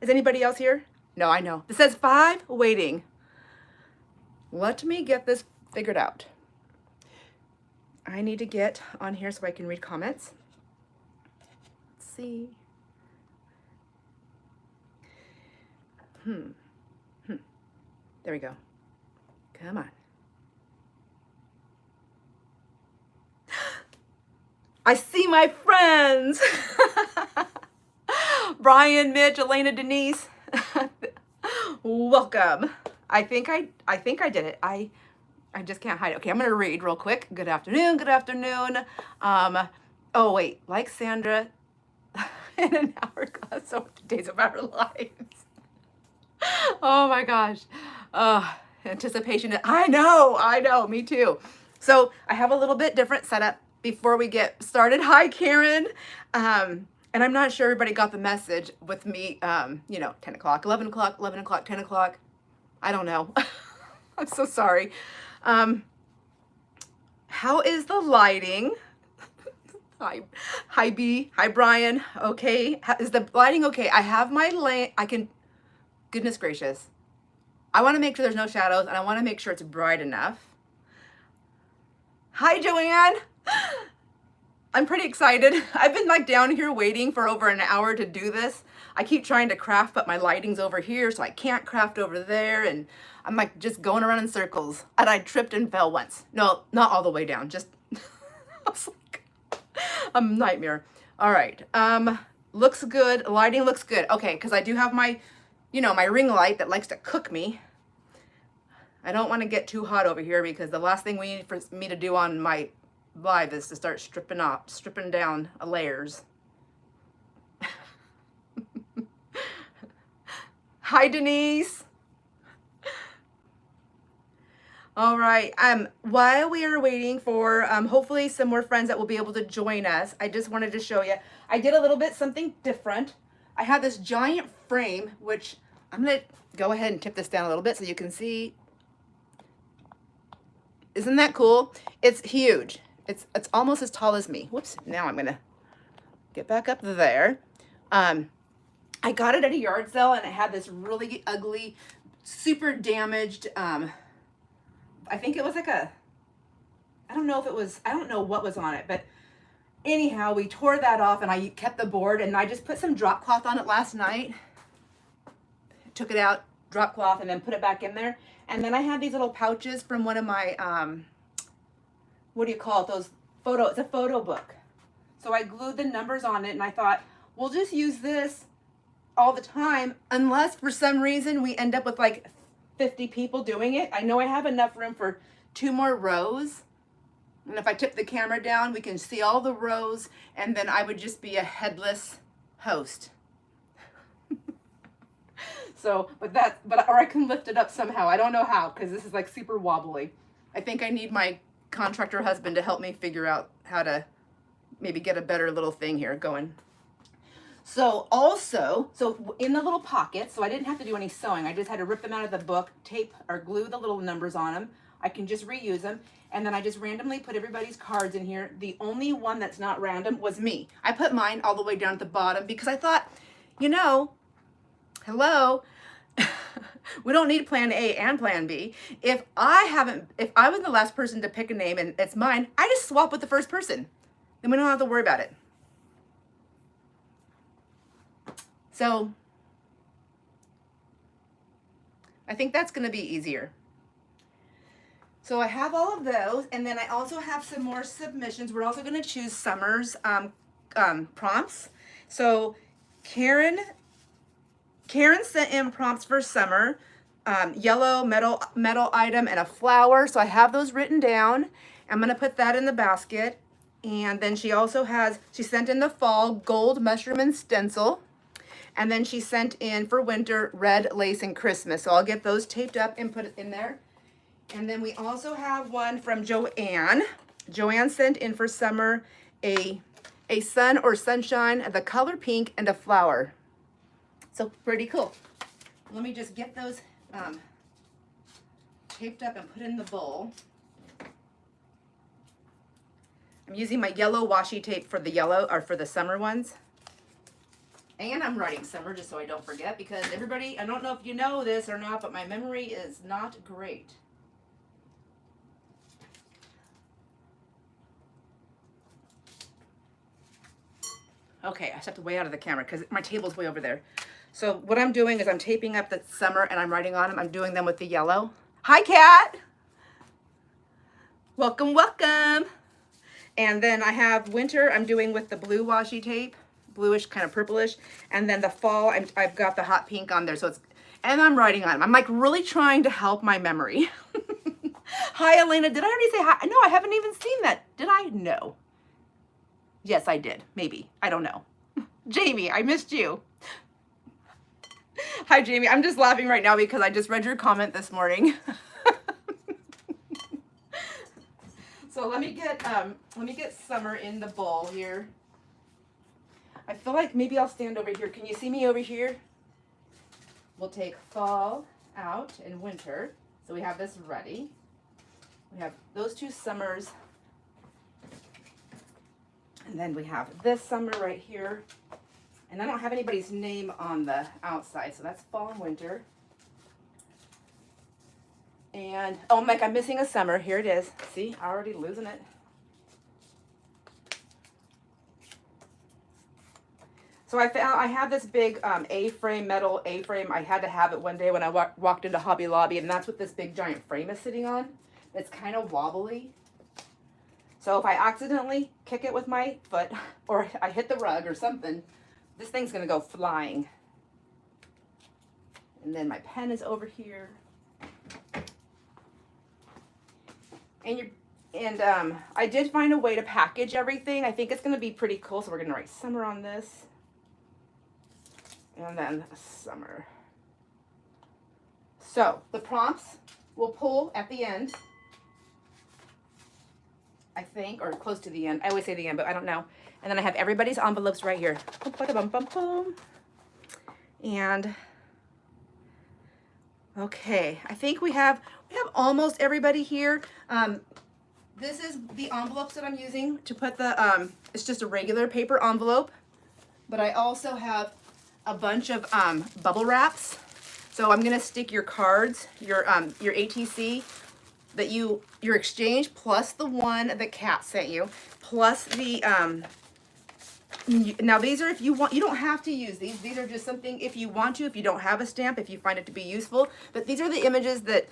Is anybody else here? No, I know. This says 5 waiting. Let me get this figured out. I need to get on here so I can read comments. Let's see. There we go. Come on. I see my friends. Brian, Mitch, Elena, Denise. Welcome. I think I did it. I just can't hide it. Okay, I'm gonna read real quick. Good afternoon, good afternoon. Oh wait, like Sandra in an hourglass, so many days of our lives. Oh my gosh. Anticipation. I know, me too. So I have a little bit different setup before we get started. Hi, Karen. And I'm not sure everybody got the message with me, 10 o'clock, 11 o'clock, 11 o'clock, 10 o'clock. I don't know. I'm so sorry. How is the lighting? Hi B, hi Brian. Okay, is the lighting okay? I have my light. Goodness gracious. I want to make sure there's no shadows, and I want to make sure it's bright enough. Hi Joanne. I'm pretty excited. I've been like down here waiting for over an hour to do this. I keep trying to craft, but my lighting's over here, so I can't craft over there, and I'm like just going around in circles. And I tripped and fell once. No, not all the way down, just I was like a nightmare. All right, looks good. Lighting looks good. Okay, because I do have my, my ring light that likes to cook me. I don't want to get too hot over here because the last thing we need for me to do on my live is to start stripping down layers. Hi Denise. All right, while we are waiting for hopefully some more friends that will be able to join us, I just wanted to show you, I did a little bit something different. I have this giant frame, which I'm gonna go ahead and tip this down a little bit so you can see. Isn't that cool? It's huge. It's almost as tall as me. Whoops, now I'm gonna get back up there. I got it at a yard sale and it had this really ugly, super damaged, I think it was like I don't know what was on it, but anyhow, we tore that off and I kept the board and I just put some drop cloth on it last night. Took it out, drop cloth, and then put it back in there. And then I had these little pouches from one of my, what do you call it? It's a photo book. So I glued the numbers on it and I thought, we'll just use this all the time unless for some reason we end up with like 50 people doing it. I know I have enough room for 2 more rows. And if I tip the camera down, we can see all the rows and then I would just be a headless host. So, or I can lift it up somehow. I don't know how, because this is like super wobbly. I think I need my contractor husband to help me figure out how to maybe get a better little thing here going. So in the little pockets, so I didn't have to do any sewing. I just had to rip them out of the book, tape or glue the little numbers on them. I can just reuse them. And then I just randomly put everybody's cards in here. The only one that's not random was me. I put mine all the way down at the bottom because I thought, hello, we don't need plan A and plan B. If I was the last person to pick a name and it's mine, I just swap with the first person. Then we don't have to worry about it. So I think that's going to be easier. So I have all of those, and then I also have some more submissions. We're also going to choose Summer's prompts. So Karen sent in prompts for Summer, yellow metal item and a flower. So I have those written down. I'm going to put that in the basket. And then she sent in the fall gold mushroom and stencil. And then she sent in for winter red lace and Christmas. So I'll get those taped up and put it in there. And then we also have one from Joanne. Joanne sent in for Summer a sun or sunshine, the color pink, and a flower. So pretty cool. Let me just get those taped up and put in the bowl. I'm using my yellow washi tape for the yellow or for the summer ones. And I'm writing summer just so I don't forget, because everybody, I don't know if you know this or not, but my memory is not great. Okay, I stepped way out of the camera because my table's way over there. So what I'm doing is I'm taping up the summer and I'm writing on them. I'm doing them with the yellow. Hi, Kat. Welcome, welcome. And then I have winter I'm doing with the blue washi tape, bluish, kind of purplish. And then the fall, I've got the hot pink on there. So it's, and I'm writing on them. I'm like really trying to help my memory. Hi, Elena. Did I already say hi? No, I haven't even seen that. Did I? No. Yes, I did. Maybe. I don't know. Jamie, I missed you. Hi, Jamie. I'm just laughing right now because I just read your comment this morning. So let me get summer in the bowl here. I feel like maybe I'll stand over here. Can you see me over here? We'll take fall out and winter. So we have this ready. We have those two summers. And then we have this summer right here. And I don't have anybody's name on the outside, so that's fall and winter. And, oh, Mike, I'm missing a summer. Here it is. See, I'm already losing it. So I have this big A-frame, metal A-frame. I had to have it one day when I walked into Hobby Lobby, and that's what this big giant frame is sitting on. It's kind of wobbly. So if I accidentally kick it with my foot or I hit the rug or something, this thing's going to go flying. And then my pen is over here. And I did find a way to package everything. I think it's going to be pretty cool. So we're going to write summer on this. And then summer. So the prompts we'll pull at the end, I think, or close to the end. I always say the end, but I don't know. And then I have everybody's envelopes right here. And okay, I think we have almost everybody here. This is the envelopes that I'm using to put the, it's just a regular paper envelope, but I also have a bunch of bubble wraps. So I'm gonna stick your cards, your ATC that your exchange, plus the one that Kat sent you, plus the now these are if you want. You don't have to use these. These are just something if you want to, if you don't have a stamp, if you find it to be useful. But these are the images that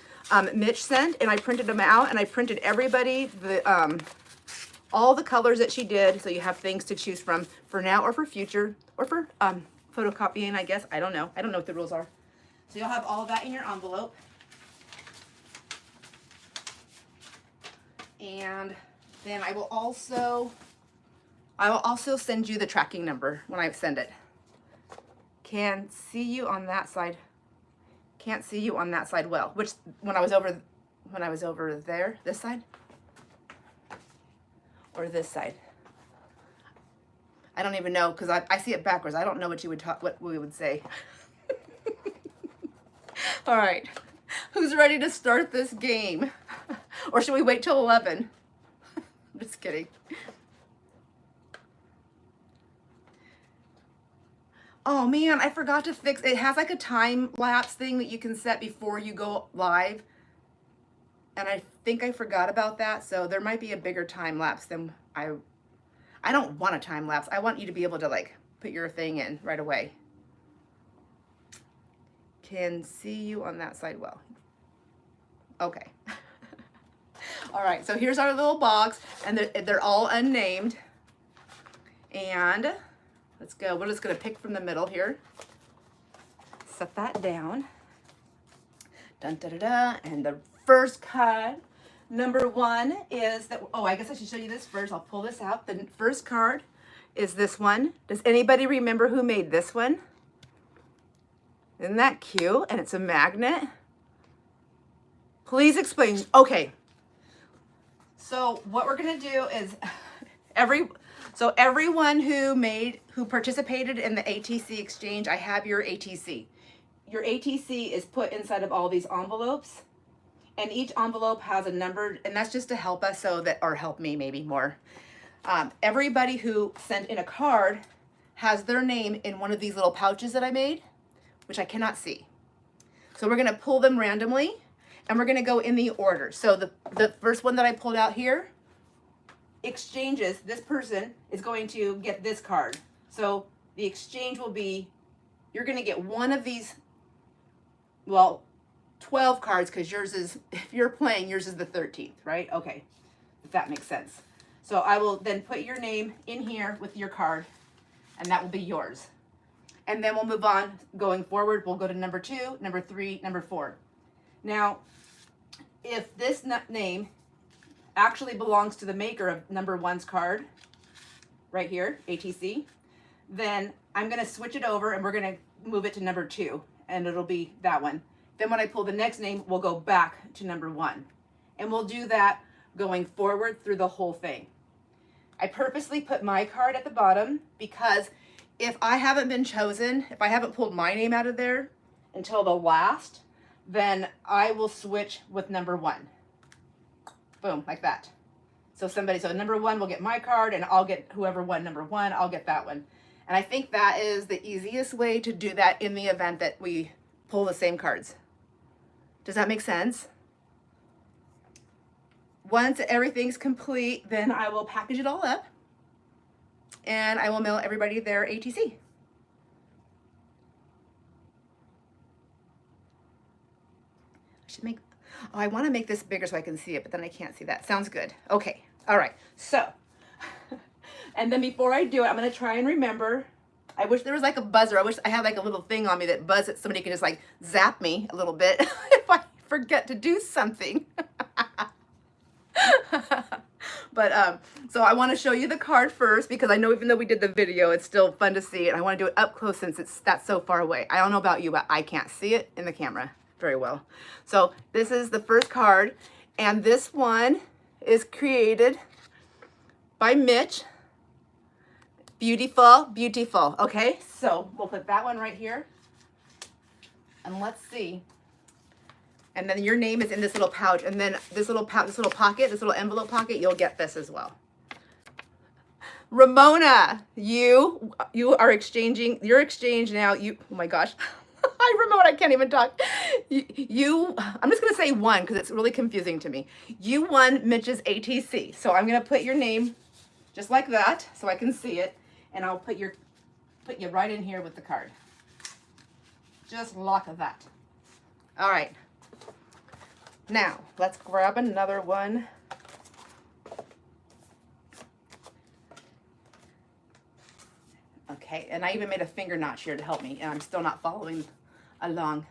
Mitch sent, and I printed them out, and I printed everybody the all the colors that she did, so you have things to choose from for now or for future or for photocopying, I guess. I don't know what the rules are. So you'll have all of that in your envelope. And then I will also send you the tracking number when I send it. Can see you on that side. Can't see you on that side well. Which when I was over there, this side? Or this side? I don't even know because I see it backwards. I don't know what we would say. All right. Who's ready to start this game? Or should we wait till 11? I'm just kidding. Oh man, I forgot to fix it. It has like a time lapse thing that you can set before you go live. And I think I forgot about that. So there might be a bigger time lapse than I don't want a time lapse. I want you to be able to like put your thing in right away. Can see you on that side well. Okay. All right, so here's our little box, and they're all unnamed. And let's go. We're just going to pick from the middle here. Set that down. Dun, da, da, da. And the first card, number 1 is that. Oh, I guess I should show you this first. I'll pull this out. The first card is this one. Does anybody remember who made this one? Isn't that cute? And it's a magnet. Please explain. Okay. So what we're gonna do is everyone who participated in the ATC Exchange, I have your ATC. Your ATC is put inside of all these envelopes, and each envelope has a number, and that's just to help us or help me maybe more. Everybody who sent in a card has their name in one of these little pouches that I made, which I cannot see. So we're gonna pull them randomly and we're gonna go in the order. So the first one that I pulled out here exchanges, this person is going to get this card. So the exchange will be, you're gonna get one of these, well, 12 cards, because yours is, if you're playing, yours is the 13th, right? Okay, if that makes sense. So I will then put your name in here with your card, and that will be yours. And then we'll move on going forward. We'll go to number 2, number 3, number 4. Now, if this name actually belongs to the maker of number 1's card, right here, ATC, then I'm gonna switch it over and we're gonna move it to number 2, and it'll be that one. Then when I pull the next name, we'll go back to number 1. And we'll do that going forward through the whole thing. I purposely put my card at the bottom because if I haven't been chosen, if I haven't pulled my name out of there until the last, then I will switch with number 1. Boom, like that. So number 1 will get my card and I'll get whoever won number 1, I'll get that one. And I think that is the easiest way to do that in the event that we pull the same cards. Does that make sense? Once everything's complete, then I will package it all up and I will mail everybody their ATC. I should make, oh, I want to make this bigger so I can see it, but then I can't see that. Sounds good. Okay. All right. So, and then before I do it, I'm going to try and remember. I wish there was like a buzzer. I wish I had like a little thing on me that buzzes. Somebody can just like zap me a little bit if I forget to do something. But so I want to show you the card first because I know even though we did the video, it's still fun to see it. I want to do it up close since that's so far away. I don't know about you, but I can't see it in the camera very well. So this is the first card, and this one is created by Mitch. Beautiful, beautiful. Okay, so we'll put that one right here. And let's see. And then your name is in this little pouch. And then this little pouch, this little pocket, this little envelope pocket, you'll get this as well. Ramona, you are exchanging, your exchange now, oh my gosh. Hi, Ramona, I can't even talk. I'm just going to say one because it's really confusing to me. You won Mitch's ATC. So I'm going to put your name just like that so I can see it. And I'll put you right in here with the card. Just like that. All right. Now, let's grab another one. Okay, and I even made a finger notch here to help me, and I'm still not following along.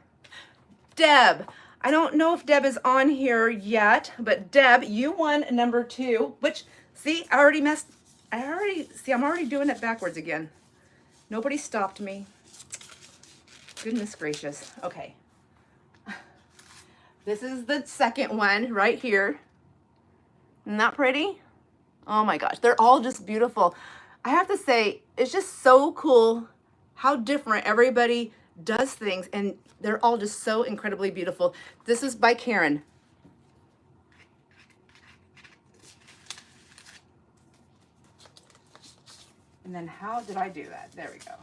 Deb. I don't know if Deb is on here yet, but Deb, you won number 2, which, see, I'm already doing it backwards again. Nobody stopped me. Goodness gracious. Okay. This is the second one right here. Isn't that pretty? Oh my gosh, they're all just beautiful. I have to say, it's just so cool how different everybody does things, and they're all just so incredibly beautiful. This is by Karen. And then how did I do that? There we go.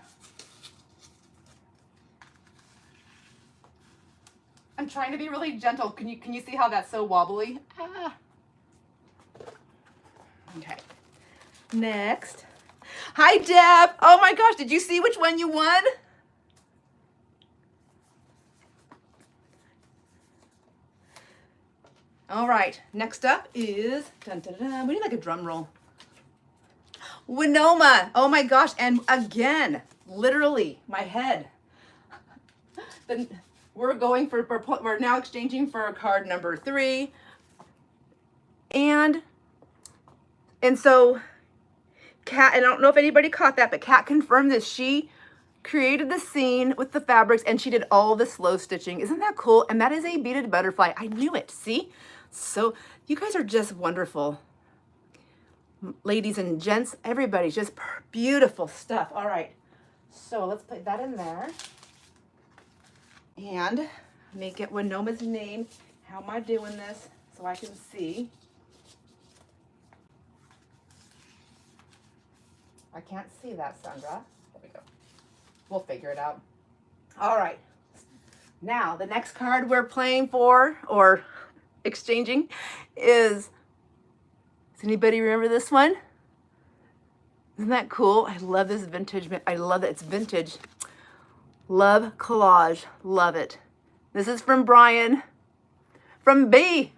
I'm trying to be really gentle. Can you see how that's so wobbly? Ah. Okay. Next. Hi, Deb. Oh my gosh, did you see which one you won? All right, next up is, dun, dun, dun, we need like a drum roll. Winoma. Oh my gosh, and again, literally, my head. Then we're now exchanging for card number 3. And so Kat, I don't know if anybody caught that, but Kat confirmed this. She created the scene with the fabrics and she did all the slow stitching. Isn't that cool? And that is a beaded butterfly. I knew it. See? So you guys are just wonderful. Ladies and gents, everybody's just beautiful stuff. All right. So let's put that in there. And let me get Winoma's name. How am I doing this so I can see? I can't see that, Sandra. We'll figure it out. All right. Now, the next card we're playing for or exchanging is, does anybody remember this one? Isn't that cool? I love this vintage. I love that it's vintage. Love collage. Love it. This is from Brian. From B.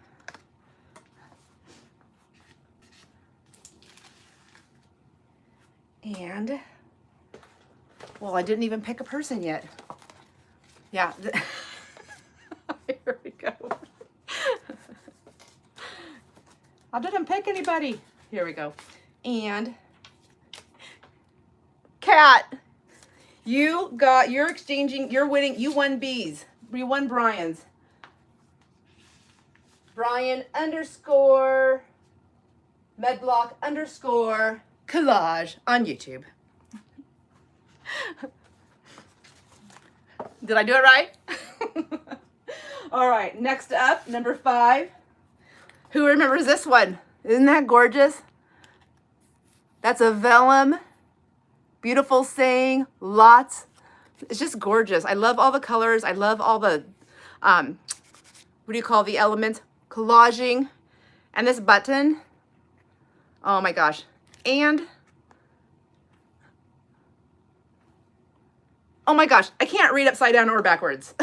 And, well, I didn't even pick a person yet. Yeah. Here we go. I didn't pick anybody. Here we go. And Kat, you're exchanging, you're winning, you won B's. You won Brian's. Brian _ Medlock _ collage on YouTube. Did I do it right? All right, next up, number 5. Who remembers this one? Isn't that gorgeous? That's a vellum. Beautiful saying, lots. It's just gorgeous. I love all the colors. I love all the, what do you call the elements? Collaging. And this button. Oh my gosh. And, oh my gosh, I can't read upside down or backwards.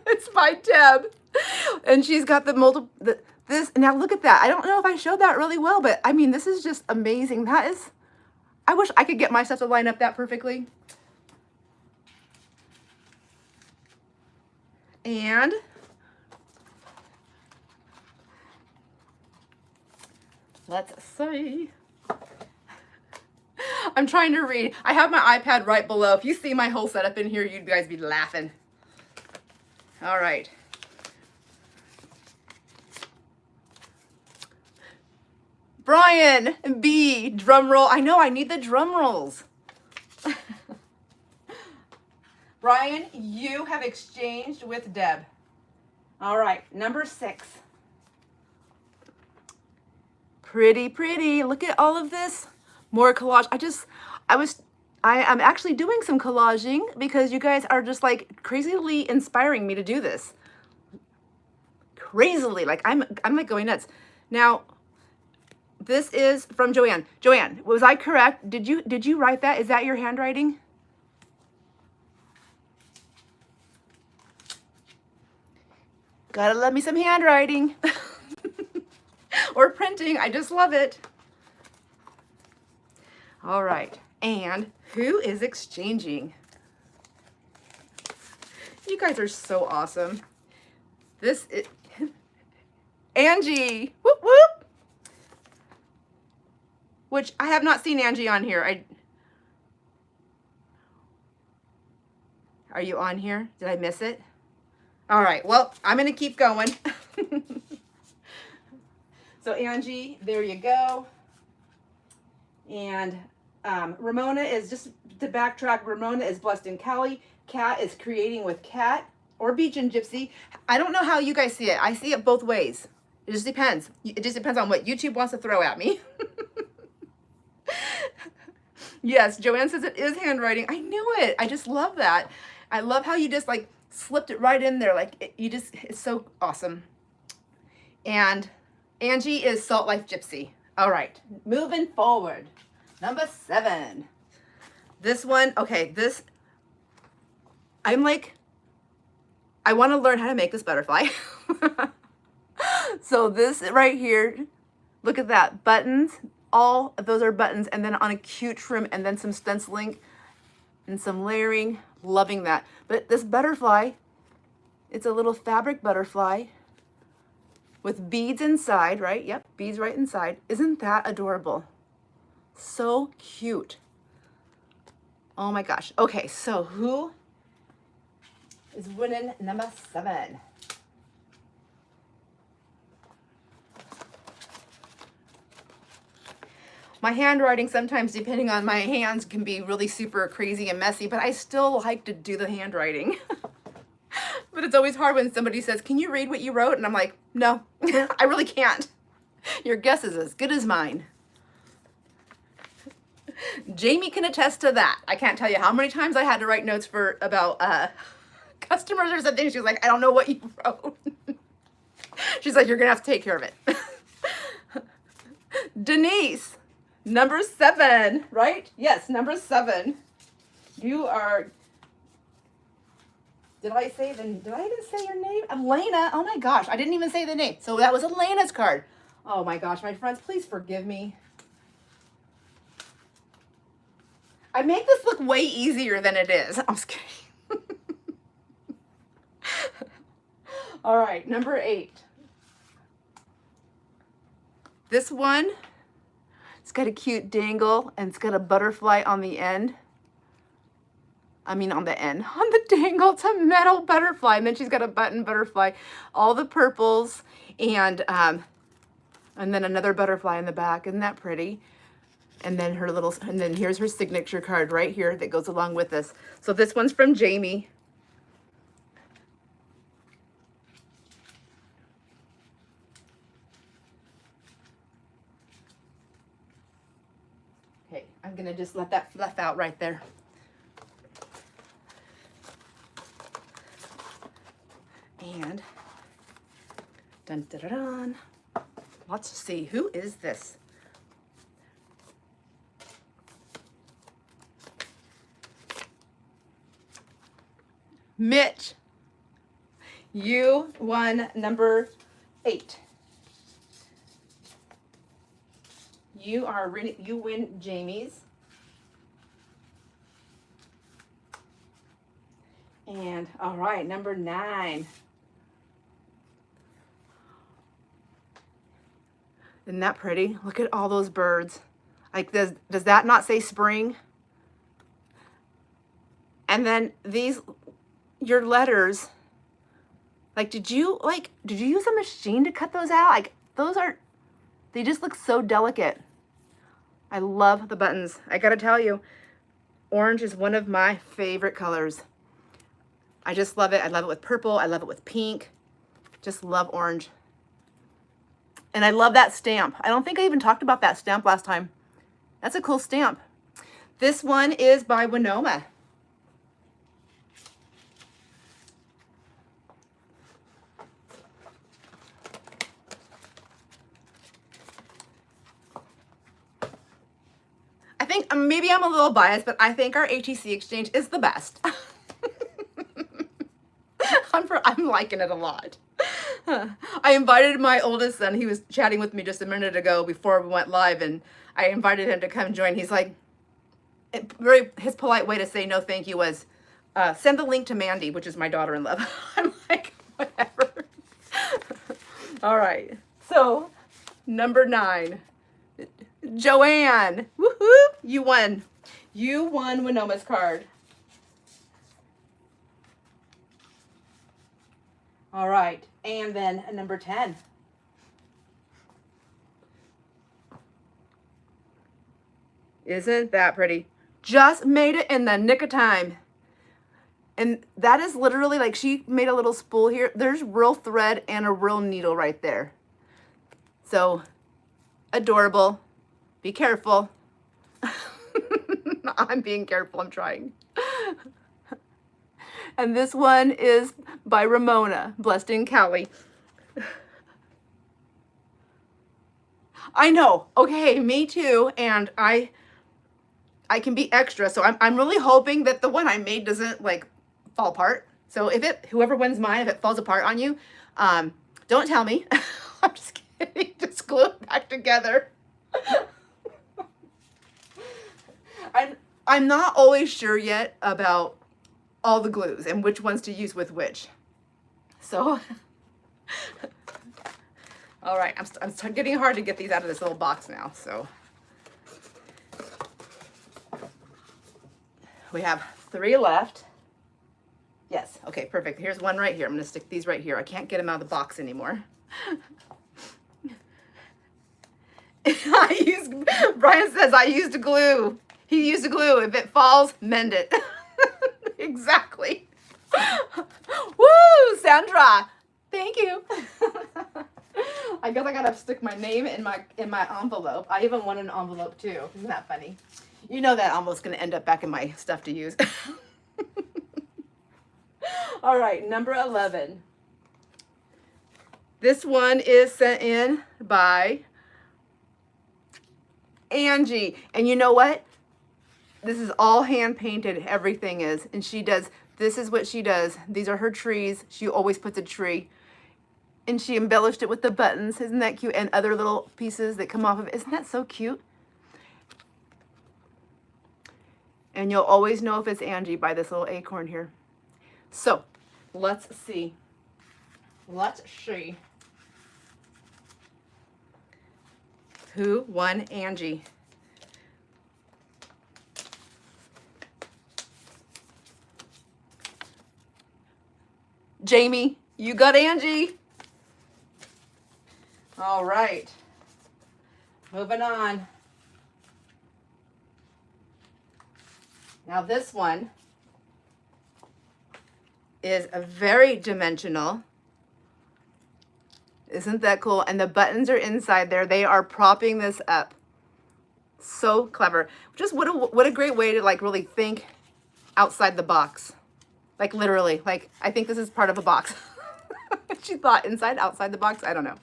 It's by Deb. And she's got this, now look at that. I don't know if I showed that really well, but I mean, this is just amazing. That is, I wish I could get my stuff to line up that perfectly. And let's see. I'm trying to read. I have my iPad right below. If you see my whole setup in here, you'd guys be laughing. All right. Brian B, drum roll. I know, I need the drum rolls. Brian, you have exchanged with Deb. All right, number 6. Pretty, pretty. Look at all of this. More collage. I am actually doing some collaging because you guys are just like crazily inspiring me to do this. Crazily, like I'm like going nuts. Now, this is from Joanne. Joanne, was I correct? Did you write that? Is that your handwriting? Gotta love me some handwriting. Or printing. I just love it. All right. And who is exchanging? You guys are so awesome. This is Angie. Whoop, whoop. Which I have not seen Angie on here. Are you on here? Did I miss it? All right. Well, I'm going to keep going. So Angie, there you go. And Ramona is, just to backtrack, Ramona is Blessed in Cali. Kat is creating with Kat or Beach and Gypsy. I don't know how you guys see it. I see it both ways. It just depends. It just depends on what YouTube wants to throw at me. Yes, Joanne says it is handwriting. I knew it. I just love that. I love how you just like slipped it right in there. Like it's so awesome. And Angie is Salt Life Gypsy. All right, moving forward. Number 7. This one, okay, this, I'm like, I want to learn how to make this butterfly. So this right here, look at that, buttons, all of those are buttons, and then on a cute trim, and then some stenciling and some layering, loving that. But this butterfly, it's a little fabric butterfly with beads inside, right? Yep, beads right inside. Isn't that adorable? So cute. Oh my gosh. Okay, so who is winning number 7? My handwriting sometimes, depending on my hands, can be really super crazy and messy, but I still like to do the handwriting. But it's always hard when somebody says, "Can you read what you wrote?" And I'm like, no, I really can't. Your guess is as good as mine. Jamie can attest to that. I can't tell you how many times I had to write notes for about customers or something. She was like, I don't know what you wrote. She's like, you're gonna have to take care of it. Denise, number 7, right? Yes, number 7. You are. Did I even say your name? Elena. Oh my gosh, I didn't even say the name. So that was Elena's card. Oh my gosh, my friends, please forgive me. I make this look way easier than it is. I'm just kidding. All right, number 8. This one, it's got a cute dangle and it's got a butterfly on the end. I mean on the end, on the dangle, it's a metal butterfly. And then she's got a button butterfly, all the purples, and then another butterfly in the back. Isn't that pretty? And then and then here's her signature card right here that goes along with this. So this one's from Jamie. Okay, I'm gonna just let that fluff out right there. And dun dun dun dun. Let's see, who is this? Mitch, you won number 8. You win Jamie's. And all right, number 9. Isn't that pretty? Look at all those birds. Like, does that not say spring? And then your letters, like, did you use a machine to cut those out? Like, they just look so delicate. I love the buttons. I gotta tell you, orange is one of my favorite colors. I just love it. I love it with purple. I love it with pink. Just love orange. And I love that stamp. I don't think I even talked about that stamp last time. That's a cool stamp. This one is by Winoma. I think maybe I'm a little biased, but I think our ATC Exchange is the best. I'm liking it a lot. I invited my oldest son. He was chatting with me just a minute ago before we went live, and I invited him to come join. He's like, his polite way to say no thank you was, send the link to Mandy, which is my daughter-in-law. I'm like, whatever. All right. So, number 9. Joanne. Woohoo! You won. You won Winoma's card. All right. And then number 10. Isn't that pretty? Just made it in the nick of time. And that is literally like she made a little spool here. There's real thread and a real needle right there. So adorable. Be careful. I'm being careful. I'm trying. And this one is by Ramona, Blessed in Cali. I know. Okay, me too. And I can be extra. So I'm really hoping that the one I made doesn't like fall apart. So whoever wins mine, if it falls apart on you, don't tell me. I'm just kidding. Just glue it back together. I'm not always sure yet about all the glues and which ones to use with which. So, all right, I'm getting hard to get these out of this little box now. So we have 3 left. Yes, okay, perfect. Here's one right here. I'm gonna stick these right here. I can't get them out of the box anymore. Brian says I used glue. He used glue. If it falls, mend it. Exactly. Woo, Sandra. Thank you. I guess I gotta stick my name in my envelope. I even want an envelope too. Isn't that funny? You know that almost going to end up back in my stuff to use. All right, number 11. This one is sent in by Angie. And you know what? This is all hand painted. Everything is. And she does, this is what she does. These are her trees. She always puts a tree. And she embellished it with the buttons. Isn't that cute? And other little pieces that come off of it. Isn't that so cute? And you'll always know if it's Angie by this little acorn here. So, let's see. Let's see. Who won Angie? Jamie, you got Angie. All right. Moving on. Now this one is a very dimensional. Isn't that cool? And the buttons are inside there. They are propping this up. So clever. Just what a great way to like really think outside the box. Like literally, like I think this is part of a box. She thought inside, outside the box. I don't know.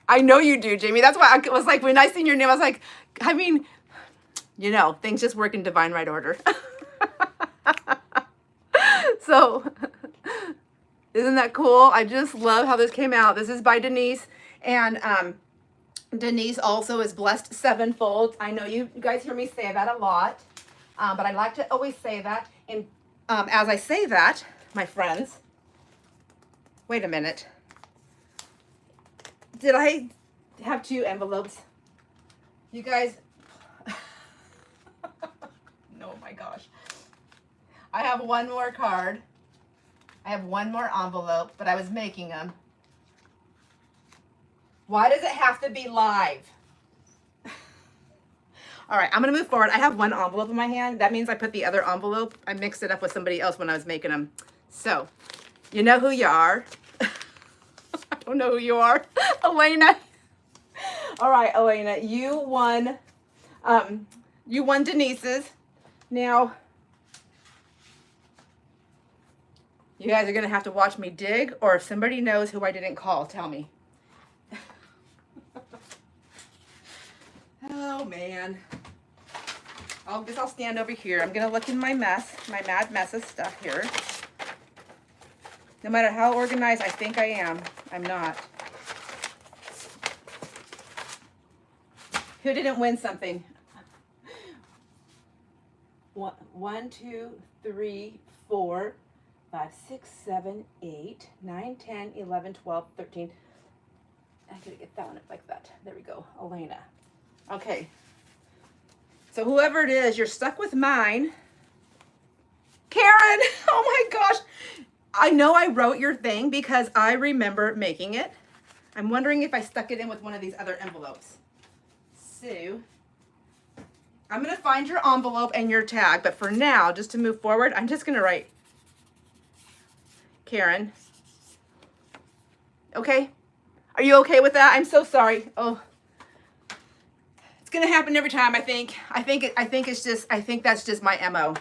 I know you do, Jamie. That's why I was like, when I seen your name, I was like, I mean, you know, things just work in divine right order. So, isn't that cool? I just love how this came out. This is by Denise. And Denise also is blessed sevenfold. I know you guys hear me say that a lot. But I like to always say that. And as I say that, my friends, wait a minute. Did I have 2 envelopes? You guys, oh my gosh. I have one more card. I have one more envelope, but I was making them. Why does it have to be live? All right, I'm gonna move forward. I have one envelope in my hand. That means I put the other envelope, I mixed it up with somebody else when I was making them. So, you know who you are. I don't know who you are. Elena. All right, Elena, you won Denise's. Now, you guys are gonna have to watch me dig, or if somebody knows who I didn't call, tell me. Oh man. I guess I'll stand over here. I'm gonna look in my mess, my mad mess of stuff here. No matter how organized I think I am, I'm not. Who didn't win something? 1, 2, 3, 4, 5, 6, 7, 8, 9, 10, 11, 12, 13. I gotta get that one up like that. There we go, Elena. Okay. So whoever it is, you're stuck with mine. Karen, oh my gosh. I know I wrote your thing because I remember making it. I'm wondering if I stuck it in with one of these other envelopes. So, I'm going to find your envelope and your tag, but for now, just to move forward, I'm just going to write Karen. Okay? Are you okay with that? I'm so sorry. Oh. It's going to happen every time, I think. I think that's just my MO.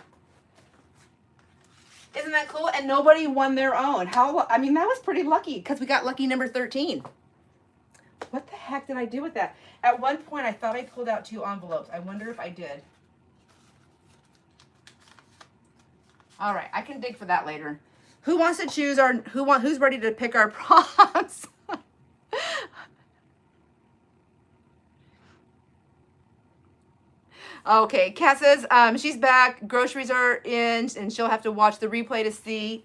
Isn't that cool? And nobody won their own. I mean, that was pretty lucky because we got lucky number 13. What the heck did I do with that? At one point, I thought I pulled out 2 envelopes. I wonder if I did. All right, I can dig for that later. Who wants to choose who's ready to pick our prompts? Okay, Kat says she's back. Groceries are in, and she'll have to watch the replay to see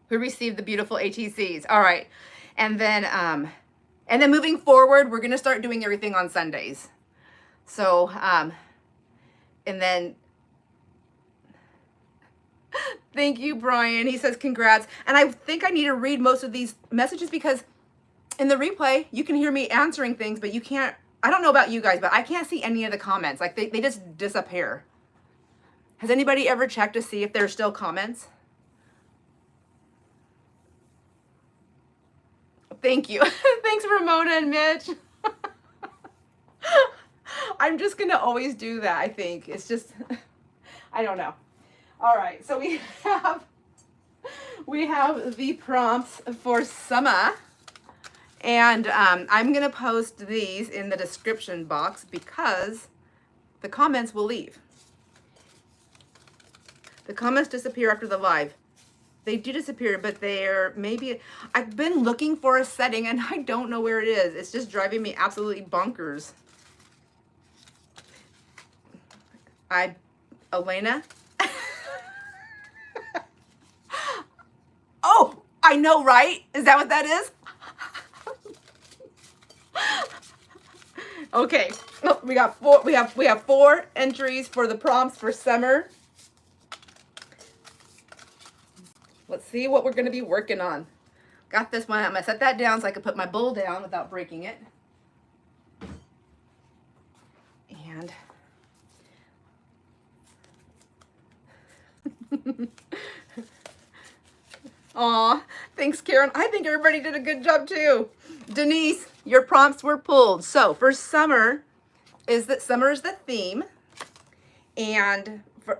who received the beautiful ATCs. All right, and then moving forward, we're gonna start doing everything on Sundays. So, and then thank you, Brian. He says congrats, and I think I need to read most of these messages because in the replay you can hear me answering things, but you can't. I don't know about you guys, but I can't see any of the comments. Like they just disappear. Has anybody ever checked to see if there's still comments? Thank you. Thanks, Ramona and Mitch. I'm just going to always do that, I think. It's just, I don't know. All right, so we have the prompts for summer. And I'm going to post these in the description box because the comments will leave. The comments disappear after the live. They do disappear, but they're maybe, I've been looking for a setting and I don't know where it is. It's just driving me absolutely bonkers. Elena? Oh, I know, right? Is that what that is? Okay, oh, we got four. We have 4 entries for the prompts for summer. Let's see what we're going to be working on. Got this one. I'm going to set that down so I can put my bowl down without breaking it. And aw, thanks, Karen. I think everybody did a good job too. Denise, your prompts were pulled. So for summer is the theme, and for,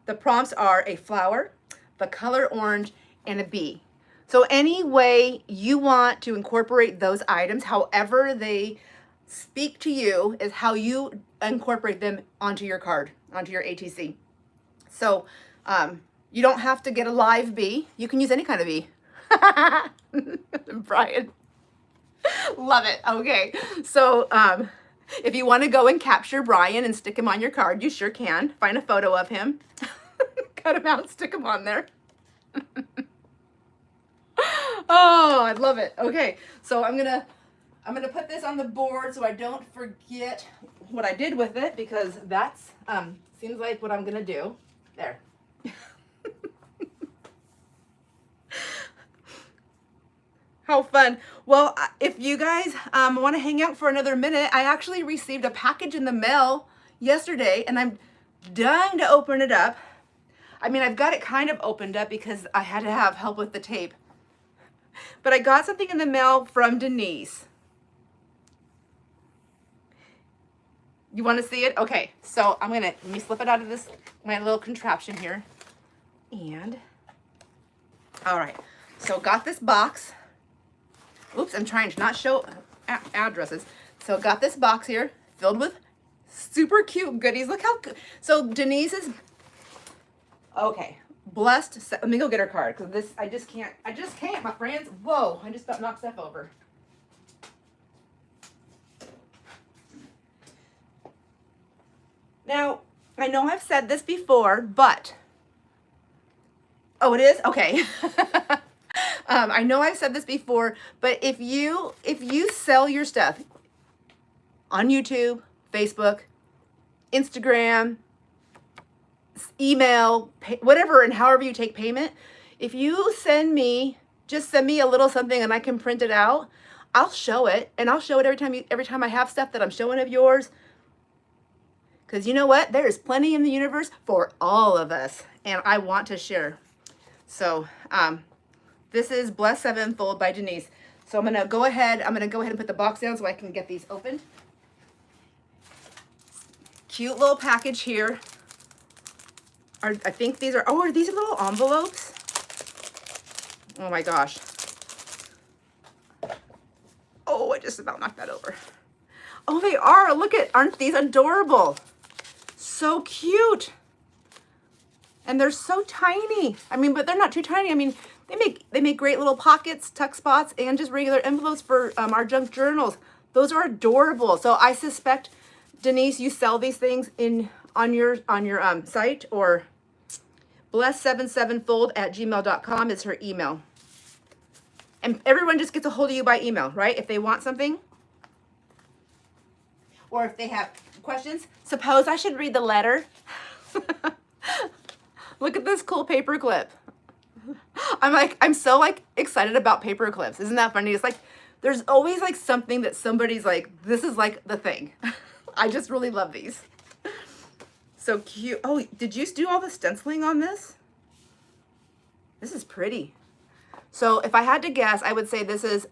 the prompts are a flower, the color orange, and a bee. So any way you want to incorporate those items, however they speak to you, is how you incorporate them onto your card, onto your ATC. So you don't have to get a live bee. You can use any kind of bee. Brian. Love it. Okay. So if you want to go and capture Brian and stick him on your card, you sure can. Find a photo of him. Cut him out, stick him on there. Oh, I love it. Okay. So I'm gonna put this on the board so I don't forget what I did with it, because that's seems like what I'm gonna do. There. How fun. Well, if you guys want to hang out for another minute, I actually received a package in the mail yesterday and I'm dying to open it up. I mean, I've got it kind of opened up because I had to have help with the tape. But I got something in the mail from Denise. You want to see it? Okay, so let me slip it out of this, my little contraption here. And, all right, so got this box. Oops, I'm trying to not show addresses. So got this box here filled with super cute goodies. Look how good. So Denise is, okay, blessed. Let me go get her card because this, I just can't, my friends. Whoa, I just about knocked stuff over. Now, I know I've said this before, but, oh, it is? Okay. I know I've said this before, but if you sell your stuff on YouTube, Facebook, Instagram, email, whatever, and however you take payment, if you just send me a little something and I can print it out, I'll show it, and I'll show it every time I have stuff that I'm showing of yours. Because you know what? There is plenty in the universe for all of us, and I want to share. So, this is Blessed Sevenfold by Denise. So I'm gonna go ahead and put the box down so I can get these opened. Cute little package here. I think these are these little envelopes? Oh my gosh. Oh, I just about knocked that over. Oh, they are. Look aren't these adorable? So cute. And they're so tiny. I mean, but they're not too tiny. I mean, they make great little pockets, tuck spots, and just regular envelopes for our junk journals. Those are adorable. So I suspect, Denise, you sell these things on your site, or bless77fold@gmail.com is her email. And everyone just gets a hold of you by email, right? If they want something, or if they have questions. Suppose I should read the letter. Look at this cool paper clip. I'm so excited about paper clips. Isn't that funny? It's like, there's always something that somebody's like, this is the thing. I just really love these. So cute. Oh, did you do all the stenciling on this? This is pretty. So if I had to guess, I would say this is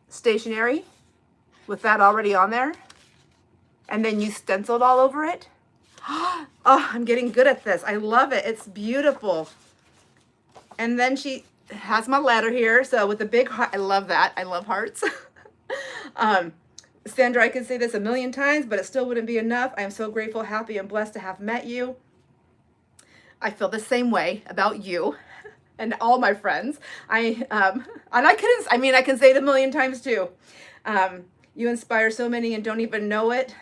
stationery. with that already on there. And then you stenciled all over it. Oh, I'm getting good at this. I love it. It's beautiful. And then she has my letter here. So with the big heart, I love that. I love hearts. Sandra, I can say this a million times, but it still wouldn't be enough. I am so grateful, happy, and blessed to have met you. I feel the same way about you and all my friends. And I can say it a million times too. You inspire so many and don't even know it.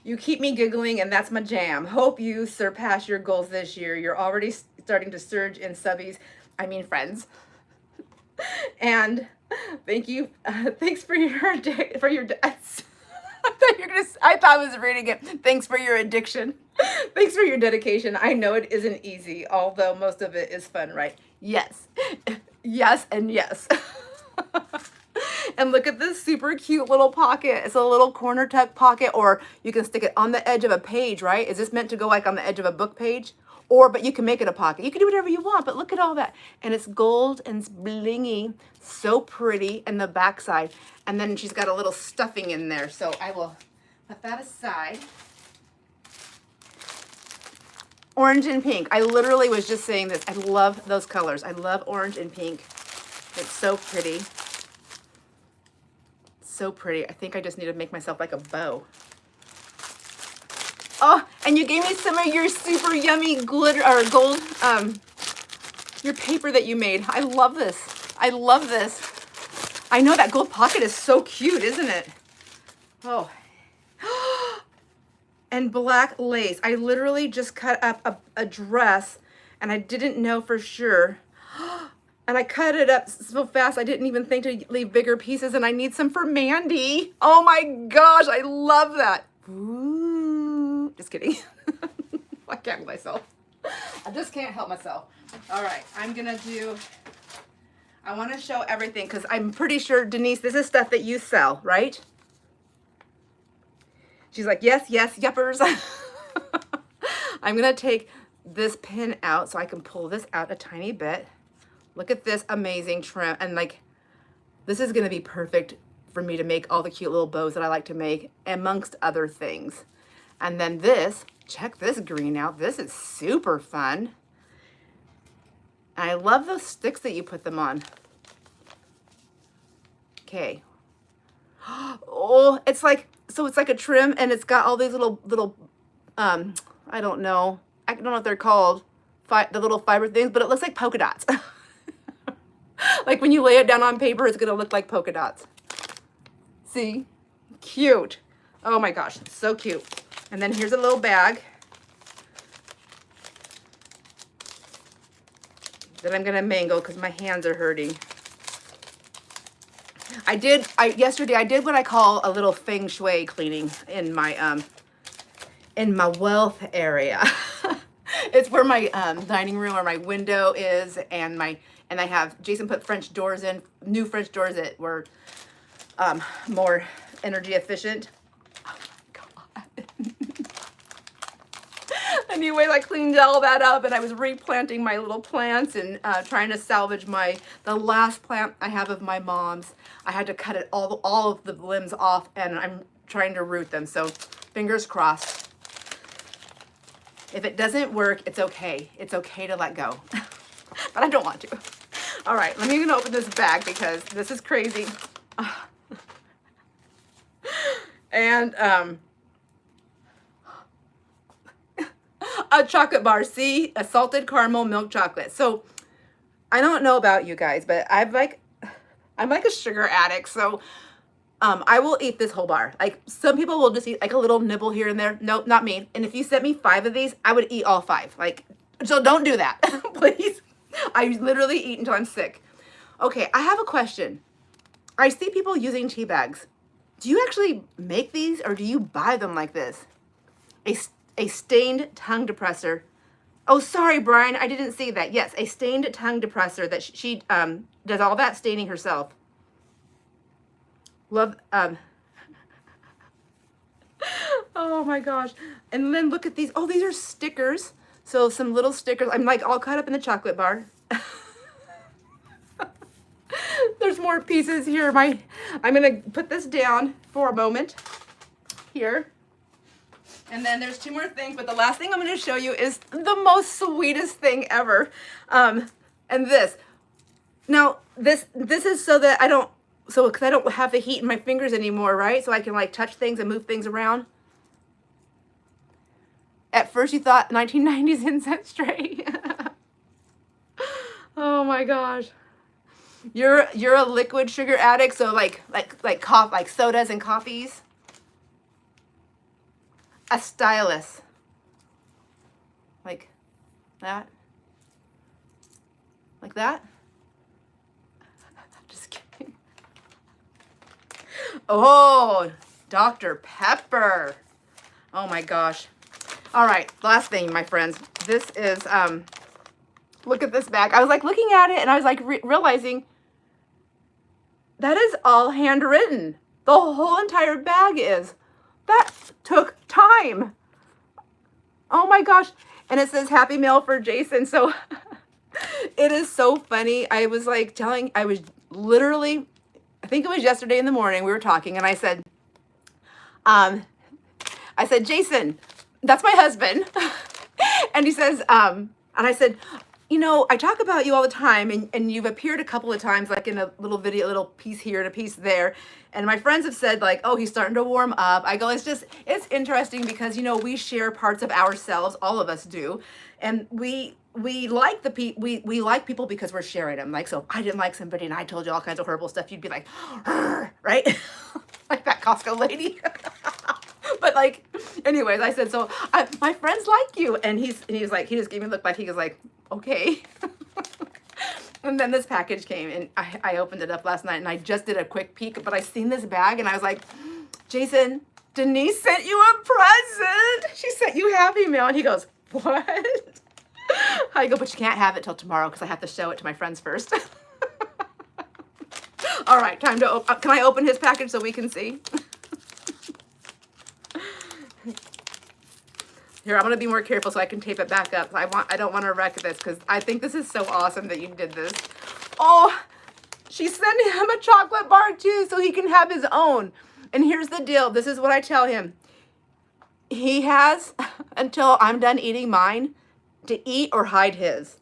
You keep me giggling, and that's my jam. Hope you surpass your goals this year. You're already starting to surge in subbies. I mean friends. And thank you. Thanks for your I thought I was reading it. Thanks for your addiction. Thanks for your dedication. I know it isn't easy, although most of it is fun, right? Yes. Yes and yes. And look at this super cute little pocket. It's a little corner tuck pocket, or you can stick it on the edge of a page, right? Is this meant to go like on the edge of a book page? But you can make it a pocket. You can do whatever you want, but look at all that. And it's gold and it's blingy, so pretty, and the backside. And then she's got a little stuffing in there. So I will put that aside. Orange and pink. I literally was just saying this. I love those colors. I love orange and pink. It's so pretty. So pretty. I think I just need to make myself like a bow. Oh, and you gave me some of your super yummy glitter or gold, your paper that you made. I love this. I love this. I know that gold pocket is so cute, isn't it? Oh. And black lace. I literally just cut up a dress and I didn't know for sure. And I cut it up so fast, I didn't even think to leave bigger pieces, and I need some for Mandy. Oh my gosh, I love that. Ooh. Just kidding. I can't help myself. I just can't help myself. All right, I want to show everything because I'm pretty sure, Denise, this is stuff that you sell, right? She's like, yes, yes, yuppers. I'm going to take this pin out so I can pull this out a tiny bit. Look at this amazing trim. And like, this is going to be perfect for me to make all the cute little bows that I like to make, amongst other things. And then this, check this green out. This is super fun. And I love those sticks that you put them on. Okay. Oh, it's like a trim, and it's got all these little, I don't know what they're called, the little fiber things, but it looks like polka dots. Like when you lay it down on paper, it's gonna look like polka dots. See? Cute. Oh my gosh, so cute. And then here's a little bag that I'm gonna mangle because my hands are hurting. Yesterday I did what I call a little feng shui cleaning in my wealth area. It's where my dining room or my window is, and I have Jason put French doors in, new French doors that were more energy efficient. Oh my God. Anyways, I cleaned all that up, and I was replanting my little plants and trying to salvage the last plant I have of my mom's. I had to cut all of the limbs off, and I'm trying to root them. So fingers crossed. If it doesn't work, it's okay. It's okay to let go. But I don't want to. All right, let me open this bag because this is crazy. And a chocolate bar. See, a salted caramel milk chocolate. So I don't know about you guys, but I'm like a sugar addict. So I will eat this whole bar. Like some people will just eat like a little nibble here and there. Nope, not me. And if you sent me 5 of these, I would eat all 5. Like, so don't do that, please. I literally eat until I'm sick. Okay, I have a question. I see people using tea bags. Do you actually make these, or do you buy them like this? A stained tongue depressor. Oh, sorry, Brian, I didn't see that. Yes, a stained tongue depressor that she does all that staining herself. Love, oh my gosh. And then look at these. Oh, these are stickers. So some little stickers. I'm like all caught up in the chocolate bar. There's more pieces here. I'm gonna put this down for a moment here. And then there's 2 more things, but the last thing I'm gonna show you is the most sweetest thing ever. And this. Now, this is so that because I don't have the heat in my fingers anymore, right? So I can like touch things and move things around. At first you thought 1990s incense tray. Oh my gosh. You're a liquid sugar addict, so like sodas and coffees. A stylus. Like that. Like that. Just kidding. Oh, Dr. Pepper. Oh my gosh. All right, last thing, my friends. This is, look at this bag. I was like looking at it and I was like realizing that is all handwritten. The whole entire bag is. That took time. Oh my gosh. And it says Happy Mail for Jason. So it is so funny. I was like I was literally, I think it was yesterday in the morning, we were talking and I said, Jason, that's my husband. And he says, and I said, you know, I talk about you all the time and you've appeared a couple of times, like in a little video, little piece here and a piece there. And my friends have said like, oh, he's starting to warm up. I go, it's interesting because, you know, we share parts of ourselves. All of us do. And we like we like people because we're sharing them. Like, so if I didn't like somebody and I told you all kinds of horrible stuff, you'd be like, right? Like that Costco lady. But like, anyways, I said, so my friends like you. And he was like, he just gave me a look like, he was like, okay. And then this package came and I opened it up last night and I just did a quick peek, but I seen this bag and I was like, Jason, Denise sent you a present. She sent you Happy Mail. And he goes, what? I go, but you can't have it till tomorrow because I have to show it to my friends first. All right, time to open. Can I open his package so we can see? Here, I'm gonna be more careful so I can tape it back up. I don't want to wreck this because I think this is so awesome that you did this. Oh, she's sending him a chocolate bar too so he can have his own. And here's the deal. This is what I tell him. He has until I'm done eating mine to eat or hide his.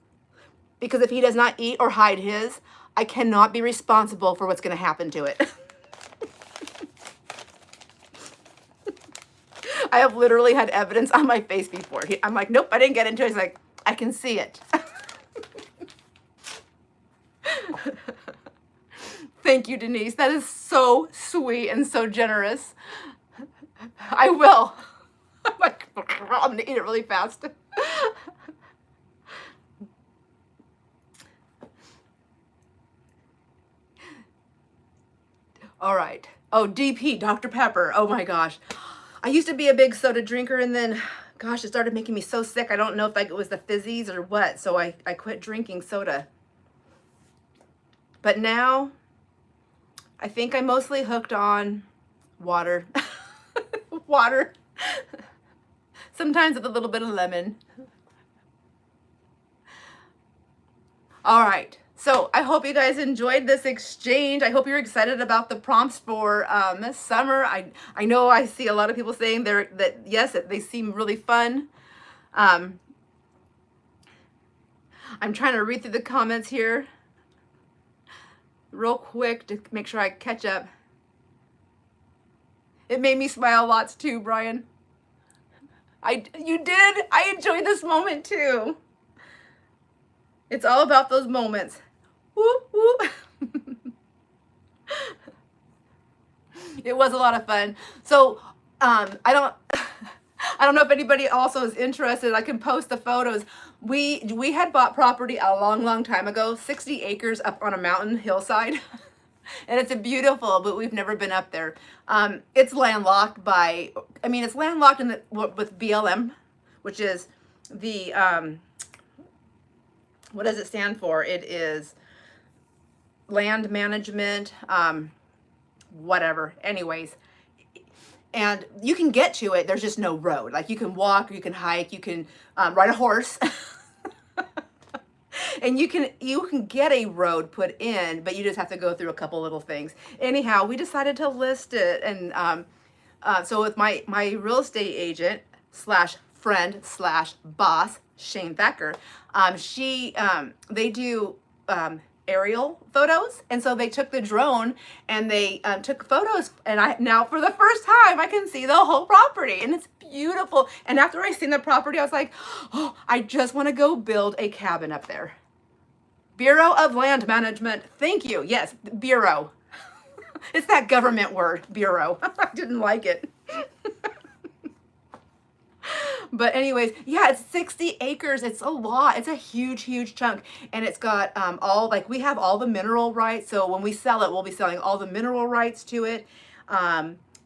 Because if he does not eat or hide his, I cannot be responsible for what's gonna happen to it. I have literally had evidence on my face before. I'm like, nope, I didn't get into it. He's like, I can see it. Thank you, Denise. That is so sweet and so generous. I will. I'm like, I'm gonna eat it really fast. All right. Oh, DP, Dr. Pepper. Oh my gosh. I used to be a big soda drinker and then, gosh, it started making me so sick. I don't know if like it was the fizzies or what. So I quit drinking soda. But now I think I'm mostly hooked on water. Water. Sometimes with a little bit of lemon. All right. So I hope you guys enjoyed this exchange. I hope you're excited about the prompts for summer. I know I see a lot of people saying yes, they seem really fun. I'm trying to read through the comments here real quick to make sure I catch up. It made me smile lots too, Brian. You did? I enjoyed this moment too. It's all about those moments. Whoop, whoop. It was a lot of fun. So I don't know if anybody also is interested. I can post the photos. We had bought property a long time ago, 60 acres up on a mountain hillside. And it's beautiful, but we've never been up there. It's landlocked it's landlocked with BLM, which is the, what does it stand for? It is land management, whatever. Anyways, and you can get to it. There's just no road. Like you can walk, you can hike, you can ride a horse. And you can get a road put in, but you just have to go through a couple little things. Anyhow, we decided to list it, and so with my real estate agent slash friend slash boss, Shane Thacker, they do aerial photos, and so they took the drone and they took photos, and now for the first time I can see the whole property, and it's beautiful. And after I seen the property, I was like, oh, I just want to go build a cabin up there. Bureau of Land Management, thank you. Yes, bureau. It's that government word, bureau. I didn't like it. But anyways, yeah, it's 60 acres. It's a lot. It's a huge, huge chunk. And it's got we have all the mineral rights. So when we sell it, we'll be selling all the mineral rights to it.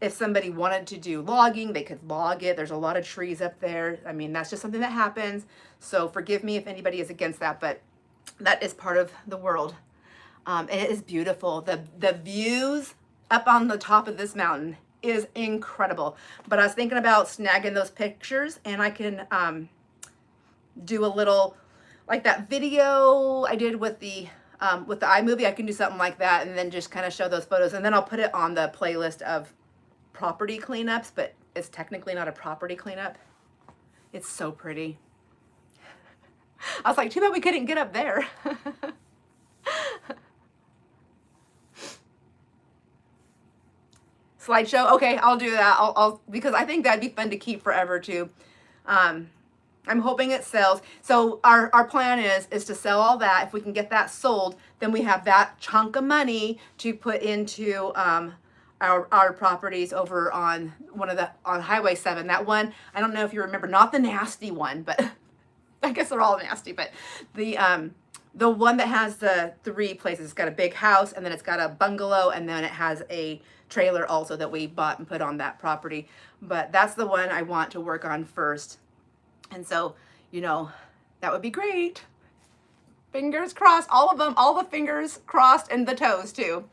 If somebody wanted to do logging, they could log it. There's a lot of trees up there. I mean, that's just something that happens. So forgive me if anybody is against that, but that is part of the world. And it is beautiful. The views up on the top of this mountain is incredible. But I was thinking about snagging those pictures, and I can do a little, like that video I did with the iMovie. I can do something like that, and then just kind of show those photos, and then I'll put it on the playlist of property cleanups, but it's technically not a property cleanup. It's so pretty. I was like, too bad we couldn't get up there. Slideshow, okay, I'll do that. I'll because I think that'd be fun to keep forever too. I'm hoping it sells. So our plan is to sell all that. If we can get that sold, then we have that chunk of money to put into our properties over on on Highway 7. That one, I don't know if you remember, not the nasty one, but I guess they're all nasty. But the one that has the 3 places, it's got a big house, and then it's got a bungalow, and then it has a trailer also that we bought and put on that property. But that's the one I want to work on first. And so, that would be great. Fingers crossed, all of them, all the fingers crossed, and the toes too.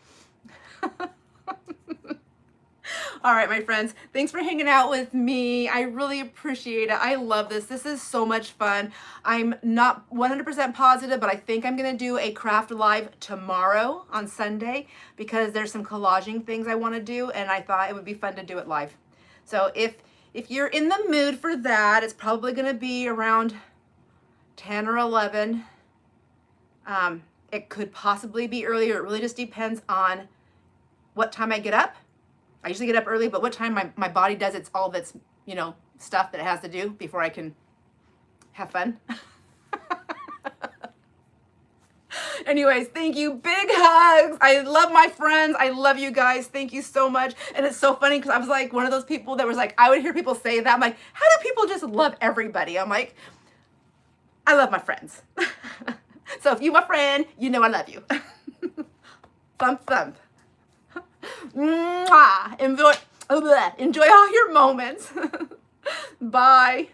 All right, my friends, thanks for hanging out with me. I really appreciate it. I love this. This is so much fun. I'm not 100% positive, but I think I'm going to do a craft live tomorrow on Sunday because there's some collaging things I want to do, and I thought it would be fun to do it live. So if you're in the mood for that, it's probably going to be around 10 or 11. It could possibly be earlier. It really just depends on what time I get up. I usually get up early, but what time my body does all of its, stuff that it has to do before I can have fun. Anyways, thank you. Big hugs. I love my friends. I love you guys. Thank you so much. And it's so funny because I was like one of those people that was like, I would hear people say that. I'm like, how do people just love everybody? I'm like, I love my friends. So if you're my friend, I love you. Thump, thump. Mwah. Enjoy all your moments. Bye.